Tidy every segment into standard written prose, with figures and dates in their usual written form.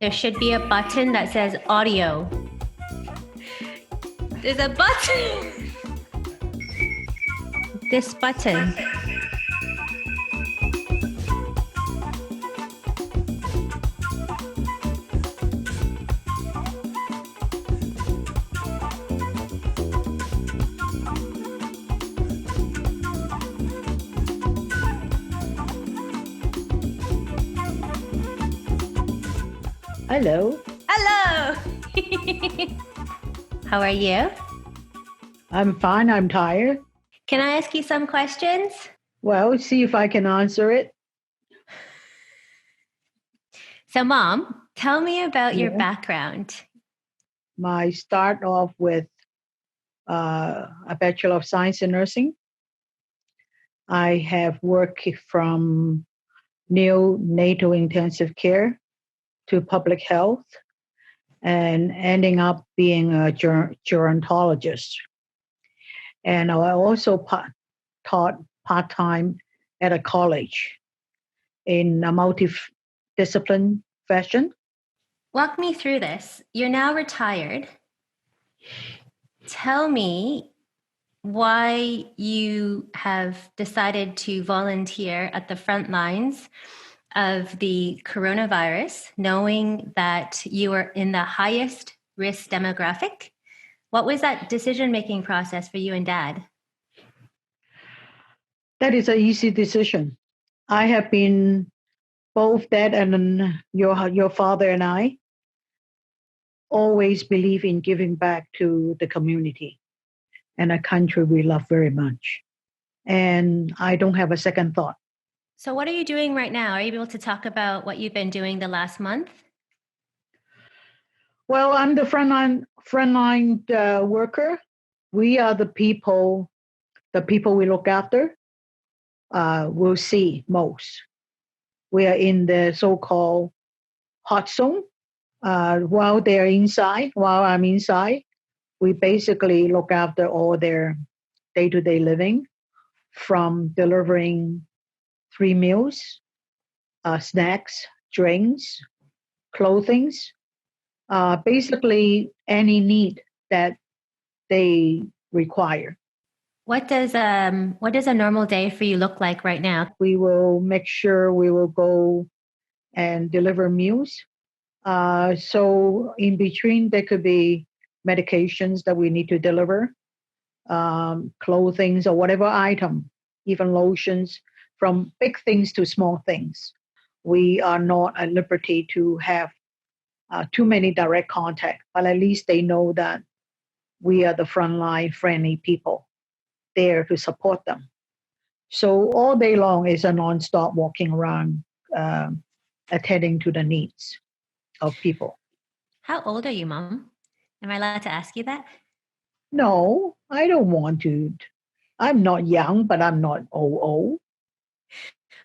There should be a button that says audio. There's a button. This button. Hello. Hello. How are you? I'm fine. I'm tired. Can I ask you some questions? Well, see if I can answer it. So, Mom, tell me about your Yeah. background. I start off with a Bachelor of Science in Nursing. I have worked from neonatal intensive care to public health and ending up being a gerontologist. And I also taught part-time at a college in a multi-discipline fashion. Walk me through this. You're now retired. Tell me why you have decided to volunteer at the front lines of the coronavirus, knowing that you are in the highest risk demographic. What was that decision-making process for you and Dad? That is an easy decision. I have been both Dad and your father and I always believe in giving back to the community and a country we love very much. And I don't have a second thought. So what are you doing right now? Are you able to talk about what you've been doing the last month? Well, I'm the frontline worker. We are the people we look after will see most. We are in the so-called hot zone. While I'm inside, we basically look after all their day-to-day living, from delivering 3 meals, snacks, drinks, clothings, basically any need that they require. What does a normal day for you look like right now? We will make sure we will go and deliver meals. So in between, there could be medications that we need to deliver, clothing or whatever item, even lotions, from big things to small things. We are not at liberty to have too many direct contact, but at least they know that we are the frontline friendly people there to support them. So all day long is a nonstop walking around, attending to the needs of people. How old are you, Mom? Am I allowed to ask you that? No, I don't want to. I'm not young, but I'm not old.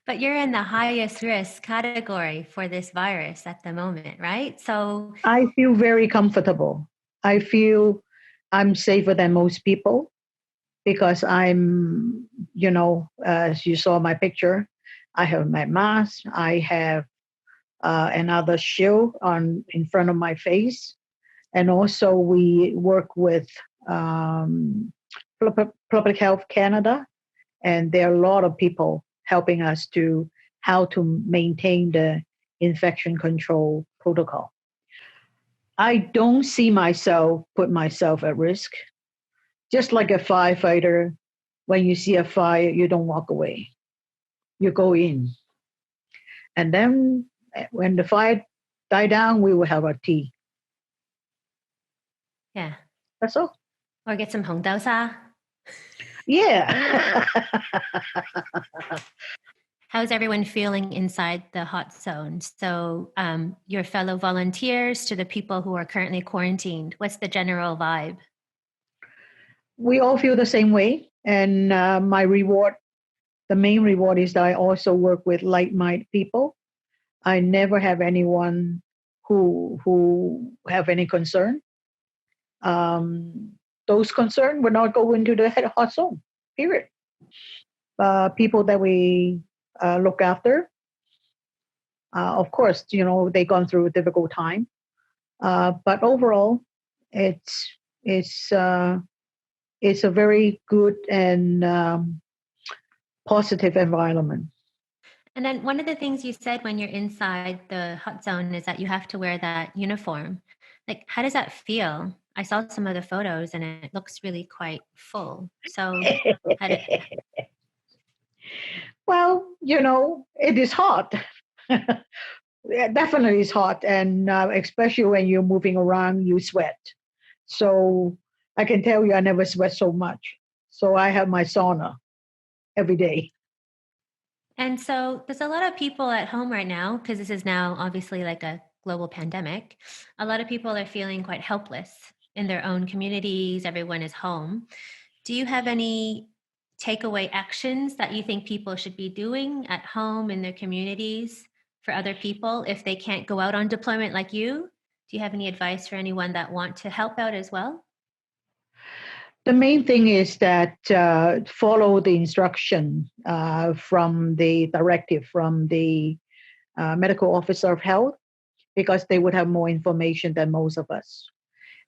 But you're in the highest risk category for this virus at the moment, right? So I feel very comfortable. I feel I'm safer than most people because as you saw my picture, I have my mask. I have another shield in front of my face. And also we work with Public Health Canada, and there are a lot of people helping us to how to maintain the infection control protocol. I don't see put myself at risk. Just like a firefighter, when you see a fire, you don't walk away. You go in. And then when the fire die down, we will have our tea. Yeah. That's all. Or get some hong dao sa. Yeah. How's everyone feeling inside the hot zone? So your fellow volunteers to the people who are currently quarantined, what's the general vibe? We all feel the same way. And my reward, the main reward, is that I also work with like-minded people. I never have anyone who have any concern. Those concerned will not go into the hot zone, period. People that we look after, Of course, they've gone through a difficult time, but overall, it's it's uh, it's a very good and positive environment. And then one of the things you said when you're inside the hot zone is that you have to wear that uniform. Like, how does that feel? I saw some of the photos and it looks really quite full. So, how did, Well, it is hot. Yeah, definitely it's hot, and especially when you're moving around, you sweat. So I can tell you, I never sweat so much. So I have my sauna every day. and so there's a lot of people at home right now, because this is now obviously like a global pandemic. A lot of people are feeling quite helpless in their own communities. Everyone is home. Do you have any takeaway actions that you think people should be doing at home in their communities for other people if they can't go out on deployment like you? Do you have any advice for anyone that want to help out as well? The main thing is that follow the instruction from the directive from the medical officer of health, because they would have more information than most of us.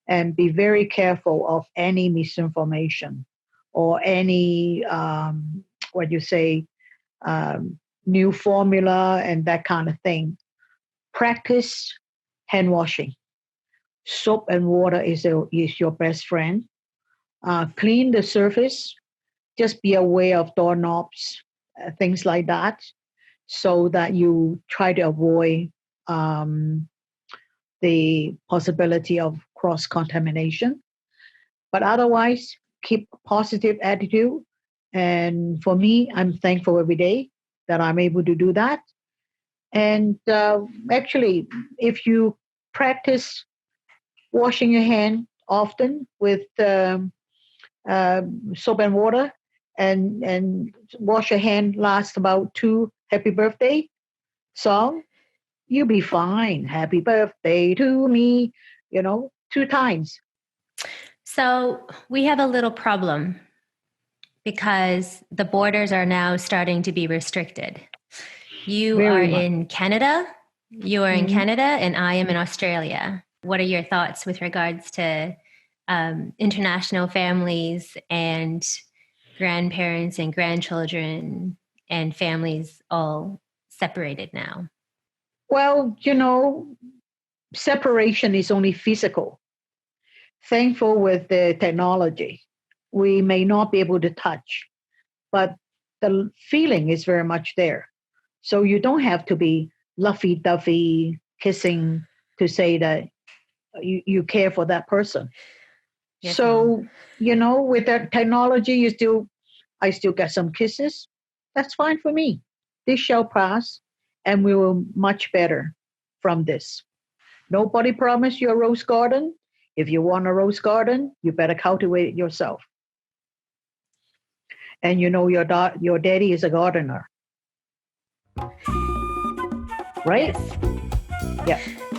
And be very careful of any misinformation or any, what you say, new formula and that kind of thing. Practice hand washing. Soap and water is your best friend. Clean the surface. Just be aware of doorknobs, things like that, so that you try to avoid um, the possibility of cross contamination. But otherwise, keep a positive attitude. And for me, I'm thankful every day that I'm able to do that. And actually, if you practice washing your hand often with soap and water, and wash your hand last about two happy birthday song, you'll be fine. Happy birthday to me, two times. So, we have a little problem because the borders are now starting to be restricted. You are Very much. in Canada, you are in Mhm. Canada, and I am in Australia. What are your thoughts with regards to international families and grandparents and grandchildren and families all separated now? Well, separation is only physical. Thankful with the technology, we may not be able to touch, but the feeling is very much there. So you don't have to be lovey dovey kissing to say that you care for that person. Yes, Mom. So, with that technology, I still get some kisses. That's fine for me. This shall pass, and we will much better from this. Nobody promised you a rose garden. If you want a rose garden, you better cultivate it yourself. And your daddy is a gardener, right? Yes. Yeah.